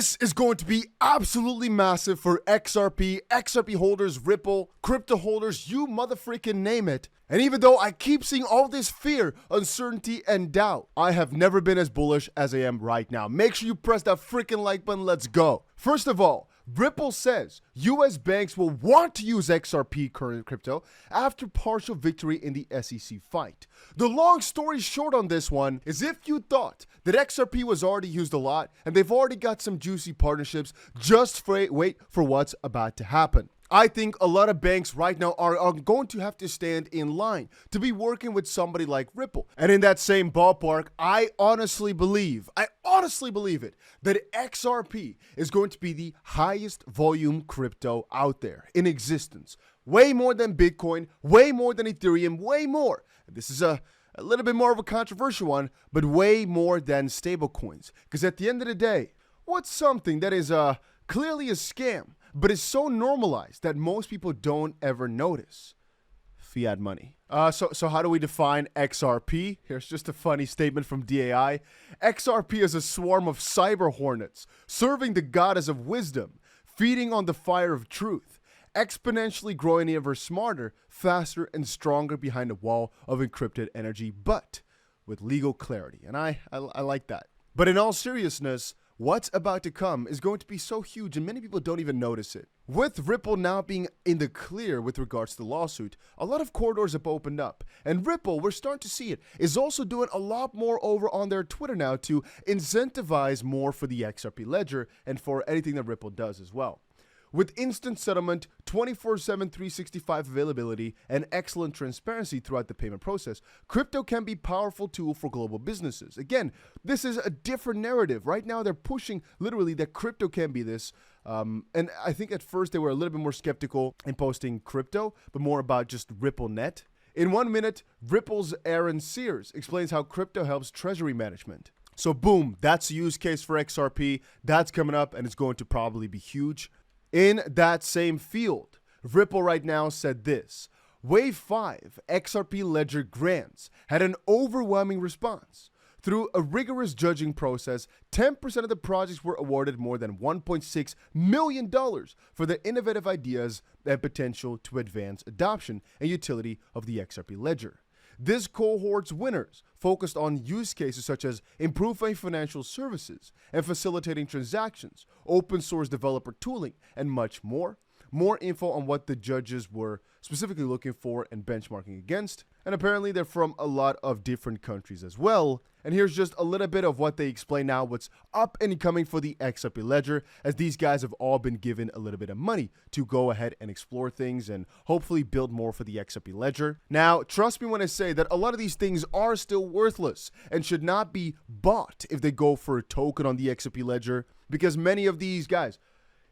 This is going to be absolutely massive for XRP, XRP holders, Ripple, crypto holders, you motherfreaking name it. And even though I keep seeing all this fear, uncertainty, and doubt, I have never been as bullish as I am right now. Make sure you press that freaking like button. Let's go. First of all, Ripple says US banks will want to use XRP current crypto after partial victory in the SEC fight. The long story short on this one is if you thought that XRP was already used a lot and they've already got some juicy partnerships, just wait for what's about to happen. I think a lot of banks right now are going to have to stand in line to be working with somebody like Ripple. And in that same ballpark, I honestly believe it, that XRP is going to be the highest volume crypto out there in existence. Way more than Bitcoin, way more than Ethereum, way more. This is a little bit more of a controversial one, but way more than stablecoins. Because at the end of the day, what's something that is clearly a scam, but is so normalized that most people don't ever notice? Fiat money. So how do we define XRP? Here's just a funny statement from DAI. XRP is a swarm of cyber hornets, serving the goddess of wisdom, feeding on the fire of truth, exponentially growing ever smarter, faster, and stronger behind a wall of encrypted energy, but with legal clarity. And I like that. But in all seriousness, what's about to come is going to be so huge and many people don't even notice it. With Ripple now being in the clear with regards to the lawsuit, a lot of corridors have opened up. And Ripple, we're starting to see it, is also doing a lot more over on their Twitter now to incentivize more for the XRP ledger and for anything that Ripple does as well. With instant settlement, 24/7, 365 availability, and excellent transparency throughout the payment process, crypto can be a powerful tool for global businesses. Again, this is a different narrative. Right now, they're pushing literally that crypto can be this. And I think at first they were a little bit more skeptical in posting crypto, but more about just RippleNet. In 1 minute, Ripple's Aaron Sears explains how crypto helps treasury management. So boom, that's the use case for XRP. That's coming up and it's going to probably be huge. In that same field, Ripple right now said this: Wave 5 XRP Ledger grants had an overwhelming response. Through a rigorous judging process, 10% of the projects were awarded more than $1.6 million for their innovative ideas and potential to advance adoption and utility of the XRP Ledger. This cohort's winners focused on use cases such as improving financial services and facilitating transactions, open source developer tooling, and much more. More info on what the judges were specifically looking for and benchmarking against. And apparently they're from a lot of different countries as well. And here's just a little bit of what they explain now, what's up and coming for the XRP Ledger, as these guys have all been given a little bit of money to go ahead and explore things and hopefully build more for the XRP Ledger. Now, trust me when I say that a lot of these things are still worthless and should not be bought if they go for a token on the XRP Ledger, because many of these guys,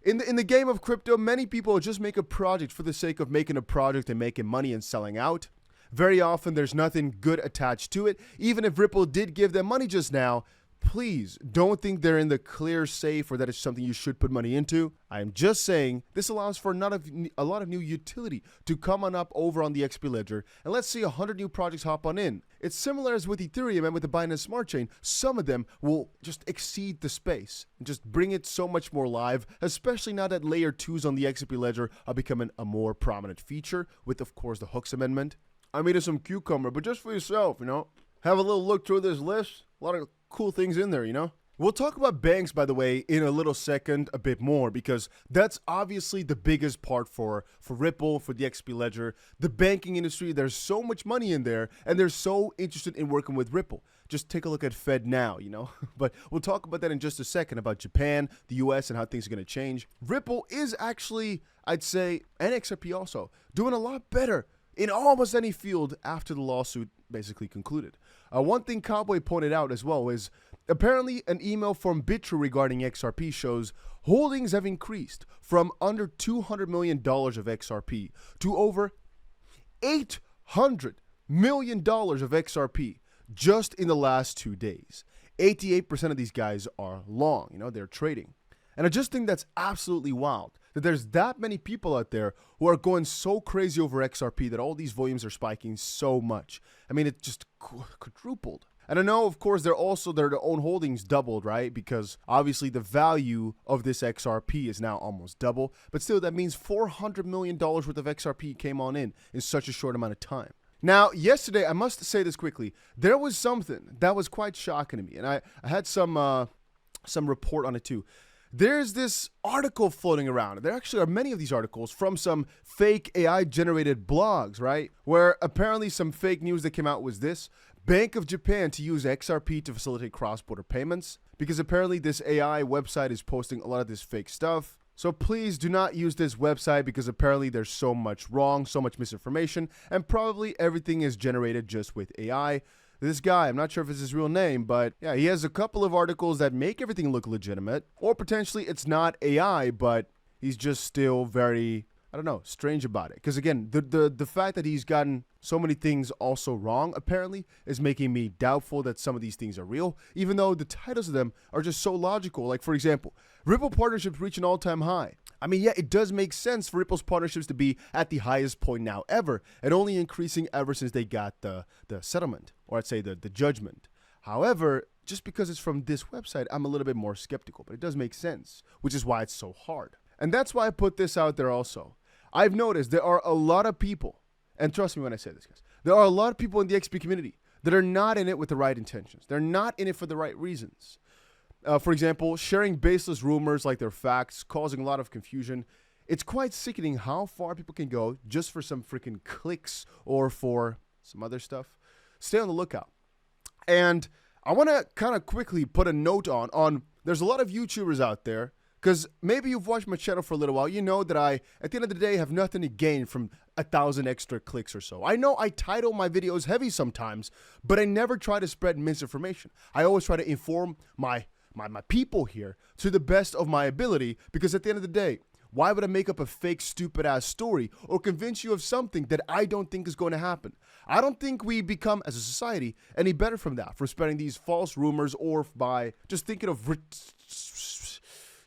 in the game of crypto, many people just make a project for the sake of making a project and making money and selling out. Very often, there's nothing good attached to it. Even if Ripple did give them money just now, please don't think they're in the clear safe or that it's something you should put money into. I'm just saying this allows for a lot of new utility to come on up over on the XRP Ledger. And let's see 100 new projects hop on in. It's similar as with Ethereum and with the Binance Smart Chain. Some of them will just exceed the space and just bring it so much more live, especially now that layer 2s on the XRP Ledger are becoming a more prominent feature with, of course, the Hooks Amendment. I made some cucumber, but just for yourself, Have a little look through this list. A lot of cool things in there, We'll talk about banks, by the way, in a little second, a bit more, because that's obviously the biggest part for Ripple, for the XRP Ledger. The banking industry, there's so much money in there, and they're so interested in working with Ripple. Just take a look at Fed now, But we'll talk about that in just a second, about Japan, the US, and how things are going to change. Ripple is actually, I'd say, and XRP also, doing a lot better in almost any field after the lawsuit basically concluded. One thing Cowboy pointed out as well is apparently an email from Bitrue regarding XRP shows holdings have increased from under $200 million of XRP to over $800 million of XRP just in the last 2 days. 88% of these guys are long, they're trading. And I just think that's absolutely wild, that there's that many people out there who are going so crazy over XRP that all these volumes are spiking so much. I mean, it just quadrupled. And I know, of course, their own holdings doubled, right? Because obviously the value of this XRP is now almost double. But still, that means $400 million worth of XRP came on in such a short amount of time. Now, yesterday, I must say this quickly, there was something that was quite shocking to me. And I had some report on it too. There's this article floating around. There actually are many of these articles from some fake AI-generated blogs, right? Where apparently some fake news that came out was this: Bank of Japan to use XRP to facilitate cross-border payments. Because apparently this AI website is posting a lot of this fake stuff. So please do not use this website because apparently there's so much wrong, so much misinformation, and probably everything is generated just with AI. This guy, I'm not sure if it's his real name, but yeah, he has a couple of articles that make everything look legitimate, or potentially it's not AI, but he's just still very, I don't know, strange about it. Because again, the fact that he's gotten so many things also wrong, apparently, is making me doubtful that some of these things are real, even though the titles of them are just so logical. Like, for example, Ripple partnerships reach an all-time high. I mean, yeah, it does make sense for Ripple's partnerships to be at the highest point now ever, and only increasing ever since they got the settlement, or I'd say the judgment. However, just because it's from this website, I'm a little bit more skeptical, but it does make sense, which is why it's so hard. And that's why I put this out there also. I've noticed there are a lot of people, and trust me when I say this, guys, there are a lot of people in the XP community that are not in it with the right intentions. They're not in it for the right reasons. For example, sharing baseless rumors like they're facts, causing a lot of confusion. It's quite sickening how far people can go just for some freaking clicks or for some other stuff. Stay on the lookout. And I want to kind of quickly put a note on there's a lot of YouTubers out there, because maybe you've watched my channel for a little while. You know that I, at the end of the day, have nothing to gain from 1,000 extra clicks or so. I know I title my videos heavy sometimes, but I never try to spread misinformation. I always try to inform my people here to the best of my ability, because at the end of the day, why would I make up a fake, stupid-ass story or convince you of something that I don't think is going to happen? I don't think we become, as a society, any better from that, for spreading these false rumors or by just thinking of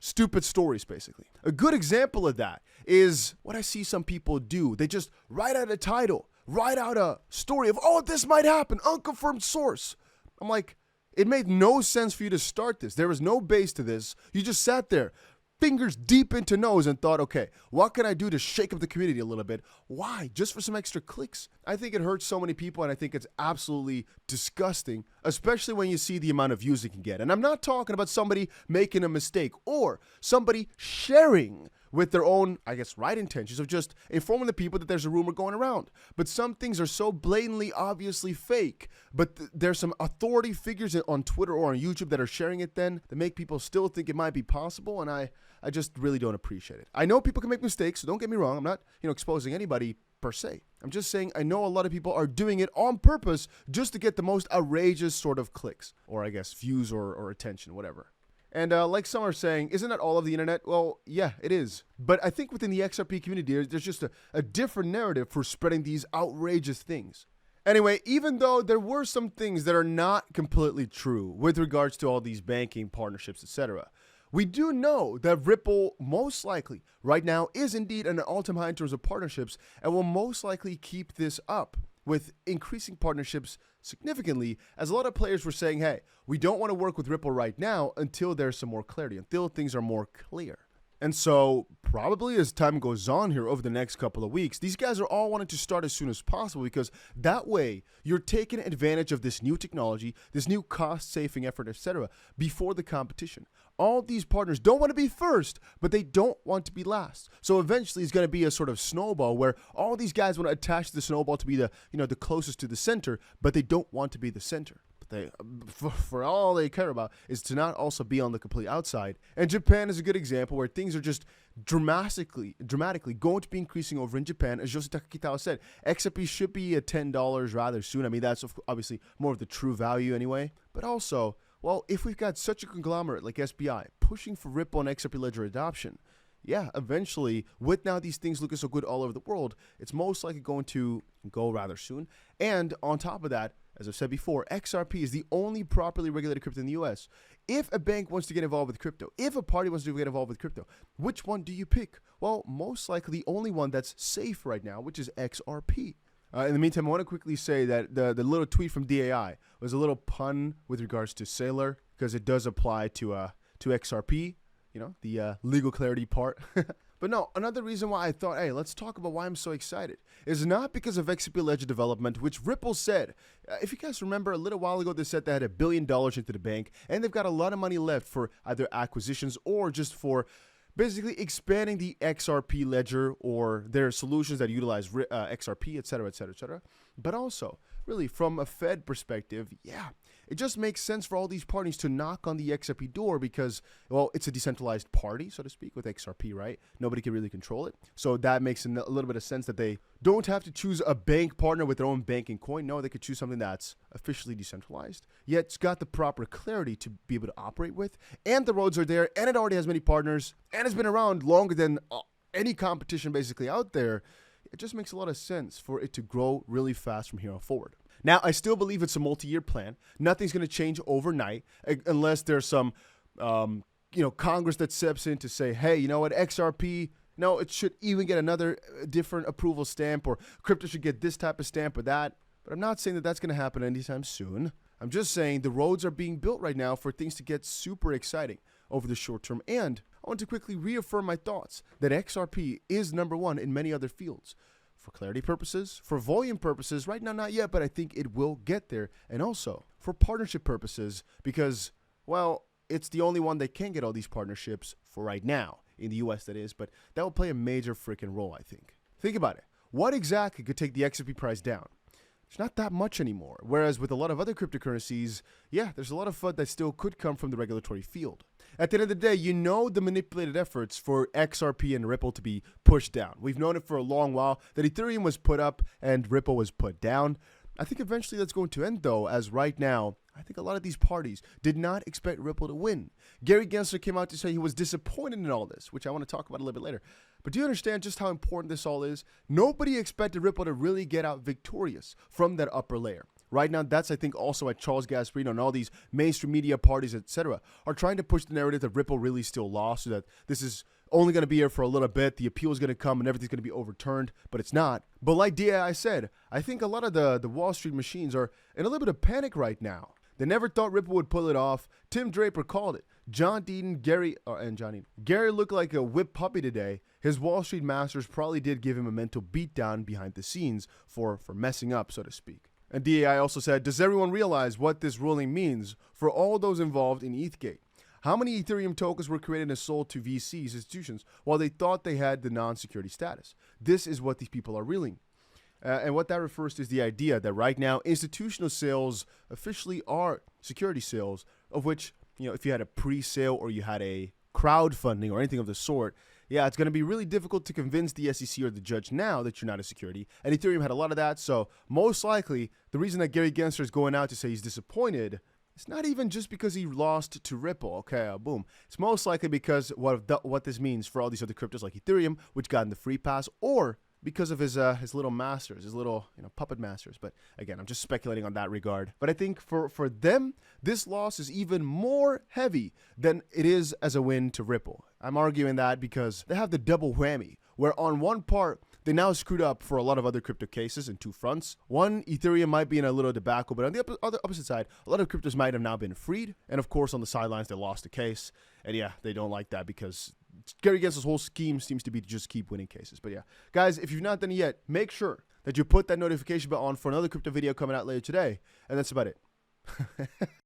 stupid stories, basically. A good example of that is what I see some people do. They just write out a title, write out a story of, oh, this might happen, unconfirmed source. I'm like, it made no sense for you to start this. There was no base to this. You just sat there, fingers deep into nose, and thought, okay, what can I do to shake up the community a little bit? Why? Just for some extra clicks? I think it hurts so many people, and I think it's absolutely disgusting, especially when you see the amount of views it can get. And I'm not talking about somebody making a mistake or somebody sharing with their own, I guess, right intentions of just informing the people that there's a rumor going around. But some things are so blatantly, obviously fake, but there's some authority figures on Twitter or on YouTube that are sharing it then that make people still think it might be possible, and I just really don't appreciate it. I know people can make mistakes, so don't get me wrong. I'm not, exposing anybody per se. I'm just saying I know a lot of people are doing it on purpose just to get the most outrageous sort of clicks, or I guess views or attention, whatever. And like some are saying, isn't that all of the internet? Well, yeah, it is. But I think within the XRP community, there's just a different narrative for spreading these outrageous things. Anyway, even though there were some things that are not completely true with regards to all these banking partnerships, etc., we do know that Ripple most likely right now is indeed at an all-time high in terms of partnerships and will most likely keep this up with increasing partnerships significantly, as a lot of players were saying, hey, we don't want to work with Ripple right now until there's some more clarity, until things are more clear. And so probably as time goes on here over the next couple of weeks, these guys are all wanting to start as soon as possible, because that way you're taking advantage of this new technology, this new cost-saving effort, etc., before the competition. All these partners don't want to be first, but they don't want to be last. So eventually it's going to be a sort of snowball where all these guys want to attach the snowball to be the closest to the center, but they don't want to be the center. For all they care about is to not also be on the complete outside. And Japan is a good example where things are just dramatically going to be increasing over in Japan. As Yoshitaka Kitao said, XRP should be at $10 rather soon. I mean, that's obviously more of the true value anyway. But also, well, if we've got such a conglomerate like SBI pushing for Ripple and XRP ledger adoption, yeah, eventually, with now these things looking so good all over the world, it's most likely going to go rather soon. And on top of that, as I've said before, XRP is the only properly regulated crypto in the US. If a bank wants to get involved with crypto, if a party wants to get involved with crypto, which one do you pick? Well, most likely the only one that's safe right now, which is XRP. In the meantime, I want to quickly say that the little tweet from DAI was a little pun with regards to Sailor, because it does apply to XRP, you know, the legal clarity part. But no, another reason why I thought, hey, let's talk about why I'm so excited is not because of XRP ledger development, which Ripple said. If you guys remember, a little while ago, they said they had $1 billion into the bank, and they've got a lot of money left for either acquisitions or just for basically expanding the XRP ledger or their solutions that utilize XRP, et cetera, et cetera, et cetera. But also, really, from a Fed perspective, yeah, it just makes sense for all these parties to knock on the XRP door because, well, it's a decentralized party, so to speak, with XRP, right? Nobody can really control it. So that makes a little bit of sense that they don't have to choose a bank partner with their own banking coin. No, they could choose something that's officially decentralized, yet it's got the proper clarity to be able to operate with. And the roads are there, and it already has many partners, and it's been around longer than any competition basically out there. It just makes a lot of sense for it to grow really fast from here on forward. Now, I still believe it's a multi-year plan. Nothing's going to change overnight unless there's some, Congress that steps in to say, hey, you know what, XRP, no, it should even get another different approval stamp, or crypto should get this type of stamp or that. But I'm not saying that that's going to happen anytime soon. I'm just saying the roads are being built right now for things to get super exciting over the short term. And I want to quickly reaffirm my thoughts that XRP is number one in many other fields. For clarity purposes, for volume purposes, right now not yet, but I think it will get there. And also for partnership purposes, because, well, it's the only one that can get all these partnerships for right now, in the US that is, but that will play a major freaking role, I think. Think about it. What exactly could take the XRP price down? It's not that much anymore. Whereas with a lot of other cryptocurrencies, yeah, there's a lot of FUD that still could come from the regulatory field. At the end of the day, you know the manipulated efforts for XRP and Ripple to be pushed down. We've known it for a long while that Ethereum was put up and Ripple was put down. I think eventually that's going to end, though, as right now, I think a lot of these parties did not expect Ripple to win. Gary Gensler came out to say he was disappointed in all this, which I want to talk about a little bit later. But do you understand just how important this all is? Nobody expected Ripple to really get out victorious from that upper layer. Right now, that's, I think, also why Charles Gasparino and all these mainstream media parties, etc., are trying to push the narrative that Ripple really still lost, so that this is only going to be here for a little bit, the appeal is going to come, and everything's going to be overturned, but it's not. But like DAI said, I think a lot of the Wall Street machines are in a little bit of panic right now. They never thought Ripple would pull it off. Tim Draper called it. John Deaton, Gary looked like a whipped puppy today. His Wall Street masters probably did give him a mental beatdown behind the scenes for messing up, so to speak. And DAI also said, does everyone realize what this ruling means for all those involved in ETHgate? How many Ethereum tokens were created and sold to VCs, institutions, while they thought they had the non-security status? This is what these people are reeling. And what that refers to is the idea that right now, institutional sales officially are security sales, of which, if you had a pre-sale or you had a crowdfunding or anything of the sort, yeah, it's going to be really difficult to convince the SEC or the judge now that you're not a security. And Ethereum had a lot of that. So most likely, the reason that Gary Gensler is going out to say he's disappointed, it's not even just because he lost to Ripple. Okay, boom. It's most likely because what this means for all these other cryptos like Ethereum, which got in the free pass, or because of his little masters, his little puppet masters. But again, I'm just speculating on that regard. But I think for them, this loss is even more heavy than it is as a win to Ripple. I'm arguing that because they have the double whammy, where on one part, they now screwed up for a lot of other crypto cases in two fronts. One, Ethereum might be in a little debacle, but on the opposite side, a lot of cryptos might have now been freed. And of course, on the sidelines, they lost the case. And yeah, they don't like that because Gary Gensler's whole scheme seems to be to just keep winning cases. But yeah, guys, if you've not done it yet, make sure that you put that notification bell on for another crypto video coming out later today. And that's about it.